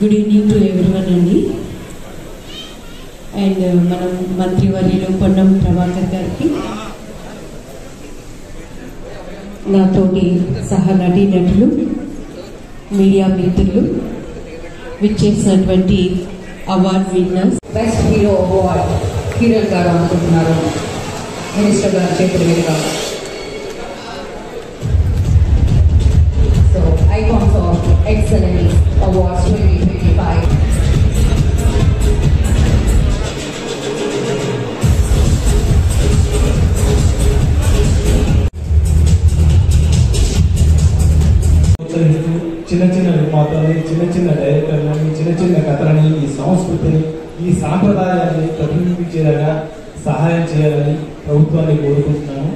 Good evening to everyone అండి. And మనం మంత్రివర్యులు పొన్నం ప్రభాకర్ గారికి, నాతోటి సహా నటీనటులు, మీడియా మిత్రులు, విచ్చేసినటువంటి award winners, best hero award heroine గారు అనుకుంటున్నారు మినిస్టర్ గారు చేతుల మీదుగా. So icons of excellence awards 2025. చిన్న చిన్న నిర్మాతల్ని, చిన్న చిన్న డైరెక్టర్లని, చిన్న చిన్న కథలని, ఈ సంస్కృతిని, ఈ సాంప్రదాయాన్ని ప్రతిబింబించేలాగా సహాయం చేయాలని ప్రభుత్వాన్ని కోరుకుంటున్నాను.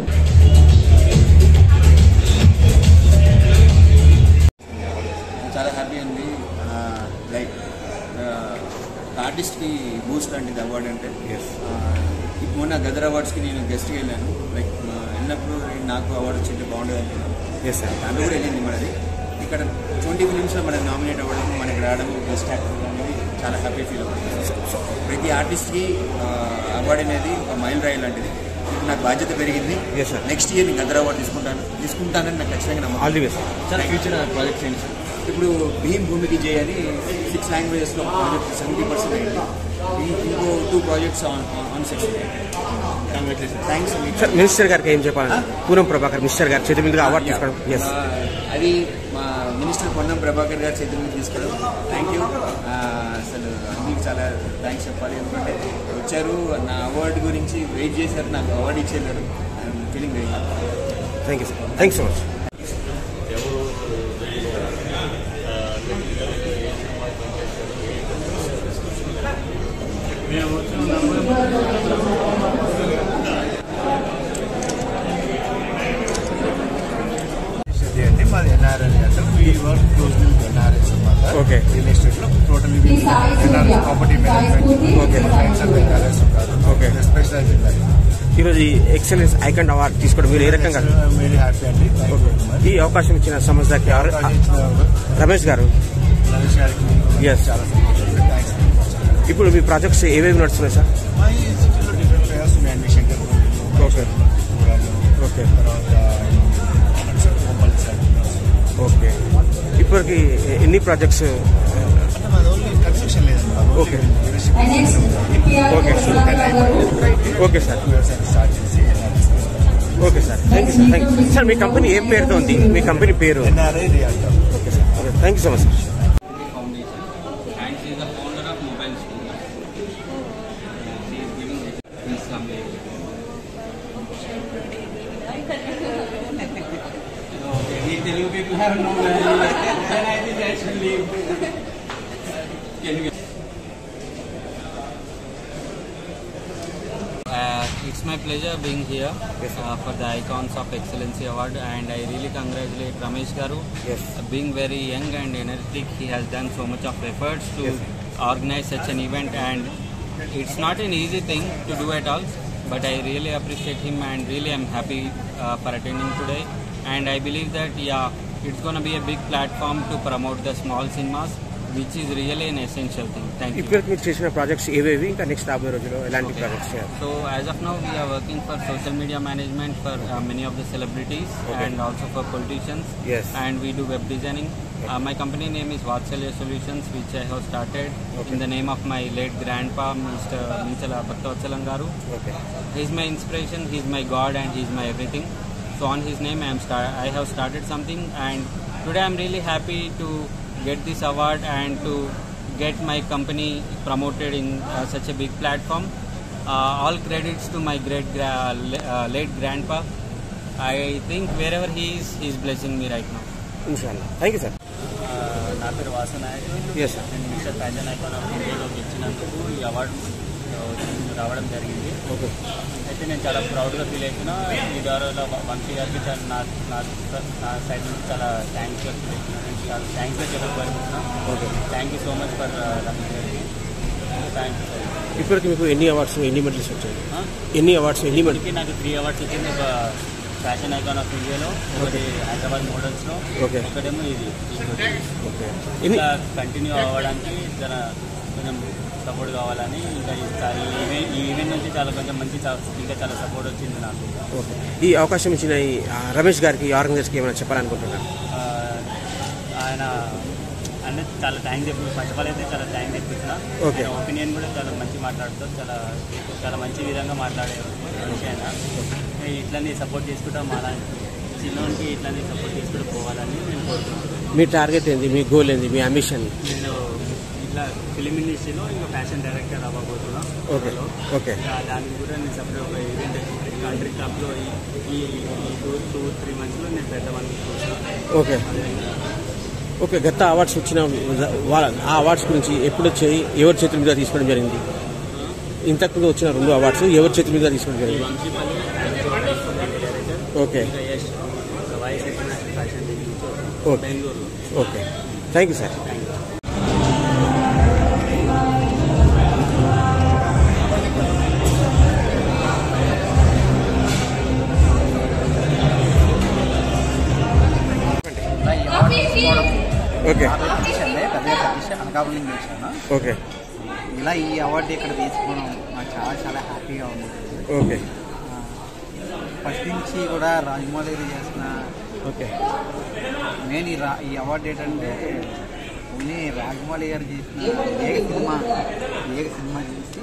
చాలా హ్యాపీ అండి. లైక్ ఆర్టిస్ట్కి బూస్ట్ లాంటిది అవార్డ్ అంటే. మొన్న గదర్ అవార్డ్స్కి నేను గెస్ట్కి వెళ్ళాను. లైక్ వెళ్ళినప్పుడు నాకు అవార్డు వచ్చింటే బాగుండేది అనుకున్నాను. దాంట్లో కూడా వెళ్ళింది మనది. ఇక్కడ 20 ఫిలిమ్స్లో మనకు నామినేట్ అవ్వడం, మనకి రావడం, బెస్ట్ యాక్టర్ అనేది చాలా హ్యాపీ ఫీల్ అవుతుంది. ప్రతి ఆర్టిస్ట్కి అవార్డు అనేది ఒక మైల్ రాయి లాంటిది. ఇప్పుడు నాకు బాధ్యత పెరిగింది. నెక్స్ట్ ఇయర్ నేను గదర్ అవార్డు తీసుకుంటానని నాకు ఖచ్చితంగా నమ్మకం. ఫ్యూచర్ ప్రాజెక్ట్స్ ఏంటి సార్? ఇప్పుడు భీమ్ భూమికి చేయని 6 లాంగ్వేజెస్లో ప్రాజెక్ట్ 70% అయింది. ఇంకో 2 projects on sex. Thanks sir. Minister గారికి ఏం చెప్పాలి? పూనం ప్రభాకర్ మినిస్టర్ గారు చేతి మీదుగా అవార్డు తీసుకోవడం, అది మా మినిస్టర్ పొన్నం ప్రభాకర్ గారి చేతి మీద తీసుకోవడం. Thank you. అసలు మీకు చాలా థ్యాంక్స్ చెప్పాలి. ఎందుకంటే వచ్చారు, నా అవార్డు గురించి వెయిట్ చేశారు, నాకు అవార్డు ఇచ్చేశారు. I'm feeling very happy. Thank you sir. Thank you so much. మాది ఎన్ఆర్ఎల్ అంటే we work closely with NRS అన్నమాట. ఓకే. రియల్ ఎస్టేట్లో totally NRS property management. Okay. Clients and NRS ఉంటారు. ఓకే. Specialize in that. ఈరోజు ఈ excellence icon award తీసుకోవడం మీరు ఏ రకంగా? వెరీ హ్యాపీ అండి. ఈ అవకాశం ఇచ్చిన సంస్థకి రమేష్ గారు, రమేష్ గారికి చాలా థ్యాంక్స్. ఇప్పుడు మీ ప్రాజెక్ట్స్ ఏవేవి నడుస్తున్నాయి సార్? మా ఈ సిటీలో డిఫరెంట్ ప్లేయర్స్ ఉన్నాయండి. శంకర్ ఓకే. ఓకే. తర్వాత ఓకే. ఇప్పటికి ఎన్ని ప్రాజెక్ట్స్? అంటే మాది ఓన్లీ కన్స్ట్రక్షన్ లేదండి. Okay. Okay. Okay sir. Start చేసి okay sir. Thank you sir. Thank you sir. మీ కంపెనీ ఏం పేరుతో ఉంది? మీ కంపెనీ పేరు? NRI realtor. Okay sir. Okay. Thank you so much sir. Telugu people have no knowledge, then I think I should leave. Can you? It's my pleasure being here for the Icons of Excellency Award, and I really congratulate Ramesh Garu. Being very young and energetic, he has done so much of efforts to organize such an event, and it's not an easy thing to do at all. But I really appreciate him, and really I'm happy for attending today. And I believe that it's going to be a big platform to promote the small cinemas, which is really an essential thing. Thank you. ఇప్పుడు మీరు చేసిన projects ఏవేవి? ఇంకా next రాబోయే రోజుల్లో ఎలాంటి projects? So as of now we are working for social media management for many of the celebrities and also for politicians. And we do web designing. My company name is Vatsalya Solutions, which I have started in the name of my late grandpa, Mr. Minchala Bhaktavatsala Garu. He's my inspiration, he's my God, and he's my everything. So on his name I have started something, and today I'm really happy to get this award and to get my company promoted in such a big platform. All credits to my late grandpa. I think wherever he is, he's blessing me right now. Inshallah. Thank you sir. నా పేరు వాసనాయక్. నేను mister fashion icon of ఇండియాలోకి ఇచ్చినందుకు ఈ award రావడం జరిగింది. అయితే నేను చాలా ప్రౌడ్గా ఫీల్ అవుతున్నా. ఈ ద్వారా వంశీ గారికి నా సైడ్ నుంచి చాలా థ్యాంక్స్గా ఫీల్ అవుతున్నా. నేను చాలా థ్యాంక్స్గా చెప్పబడుతున్నా. Thank you so much for Ramesh గారికి. Thank you. ఇప్పటికి మీకు ఎన్ని అవార్డ్స్, ఎన్ని మెడల్స్ వచ్చాయి? ఎన్ని అవార్డ్స్, ఎన్ని మెడల్స్? నాకు 3 అవార్డ్స్ వచ్చింది. ఫ్యాషన్ ఐకాన్ ఆఫ్ ఇండియాలో, ఒకటి హైదరాబాద్ మోడల్స్లో, ఒకటేమో ఇది. ఇంకా కంటిన్యూ అవ్వడానికి కొంచెం సపోర్ట్ కావాలని ఇంకా ఈ ఈవెంట్ నుంచి కొంచెం మంచి ఇంకా చాలా సపోర్ట్ వచ్చింది నాకు. ఈ అవకాశం ఇచ్చిన రమేష్ గారికి, ఈ ఆర్గనైజర్స్కి ఏమైనా చెప్పాలనుకుంటున్నాను? ఆయన అంటే చాలా థ్యాంక్స్ చెప్పి, ఫస్ట్ ఆఫ్ ఆల్ అయితే చాలా థ్యాంక్స్ చెప్తున్నా. ఒపీనియన్ కూడా చాలా మంచి మాట్లాడుతారు, చాలా మంచి విధంగా మాట్లాడే మనిషి ఆయన. ఇట్లానే సపోర్ట్ చేసుకుంటాం, మన చిన్నోనికి ఇట్లానే సపోర్ట్ చేసుకుంటూ పోవాలని నేను కోరుకుంటున్నాను. మీ టార్గెట్ ఏంది, మీ గోల్ ఏంది, మీ అంబిషన్? నేను ఇట్లా ఫిలిం ఇండస్ట్రీలో ఇంకా ఫ్యాషన్ డైరెక్టర్ అవ్వబోతున్నా. దానికి కూడా నేను సపరేట్ ఒక ఈవెంట్ కంట్రీ క్లబ్లో ఈ 2-3 monthsలో నేను పెద్దమనుకుంటున్నాను. ఓకే, గత అవార్డ్స్ వచ్చిన ఆ అవార్డ్స్ గురించి ఎప్పుడు వచ్చాయి, ఎవరి చేతుల మీద తీసుకోవడం జరిగింది? ఇంతకు వచ్చిన 2 అవార్డ్స్ ఎవరి చేతుల మీద తీసుకోవడం జరిగింది? Okay, okay, thank you sir. Okay, Anakapalli చేశాను. ఓకే, ఇలా ఈ అవార్డు ఇక్కడ తీసుకోవడం నాకు చాలా హ్యాపీగా ఉంది. ఓకే, ఫస్ట్ నుంచి కూడా రాజమౌళి గారు చేసిన మెయిన్ ఈ అవార్డు ఏంటంటే ఓన్లీ రాజమౌళి గారు చేసిన ఏక సినిమా చేసి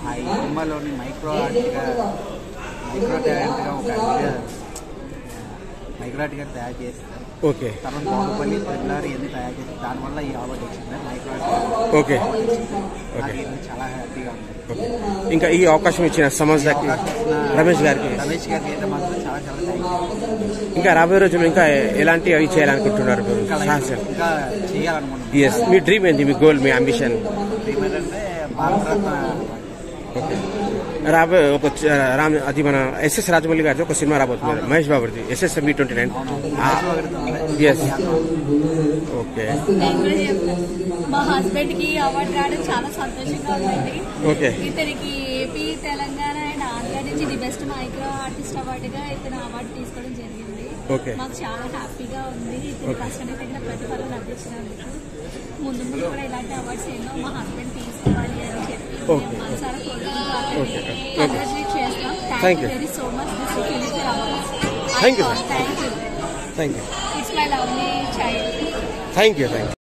ఆ ఈ సినిమాలోని మైక్రో టాలెంట్గా ఒక మైక్రో ఆర్ట్గా తయారు చేస్తారు. ఓకే, తర్వాత బాహుబలి త్రిబుల్ ఎన్ని తయారు చేసి దానివల్ల ఈ అవార్డు వచ్చింది మైక్రో ఓకే, చాలా హ్యాపీగా ఉంది. ఇంకా ఈ అవకాశం ఇచ్చిన సమాజ్కి, రమేష్ గారికి అయితే మాత్రం చాలా థ్యాంక్. ఇంకా రాబోయే రోజుల్లో ఇంకా ఎలాంటి అవి చేయాలనుకుంటున్నారు? ఇంకా చేయాలనుకుంటున్నాను. ఎస్, మీ డ్రీమ్ ఏంటి, మీ గోల్, మీ అంబిషన్? డ్రీమ్ ఏంటంటే భారతరత్న. రాబోయే అది మన ఎస్ఎస్ రాజమౌళి గారితో ఒక సినిమా రాబోతున్నారు, మహేష్ బాబుది, SSME29. Yes, okay. మా హస్బెండ్ కి అవార్డు రావడం చాలా సంతోషంగా ఉందండి. ఓకే, ఇతనికి ఏపీ, తెలంగాణ అండ్ ఆంధ్ర నుంచి ది బెస్ట్ మైక్రో ఆర్టిస్ట్ అవార్డుగా ఇతను అవార్డు తీసుకోవడం జరిగింది. మాకు చాలా హ్యాపీగా ఉంది. ఇతని కష్టానికి తగిన ప్రతిఫలం లభించినందుకు. ముందు కూడా ఇలాంటి అవార్డ్స్ ఎన్నో మా హస్బెండ్ తీసుకోవాలి అని చెప్పి మనసారా కంగ్రాచులేట్ చేస్తాం. Thank you very so much. Thank you. It's my lovely child. Thank you.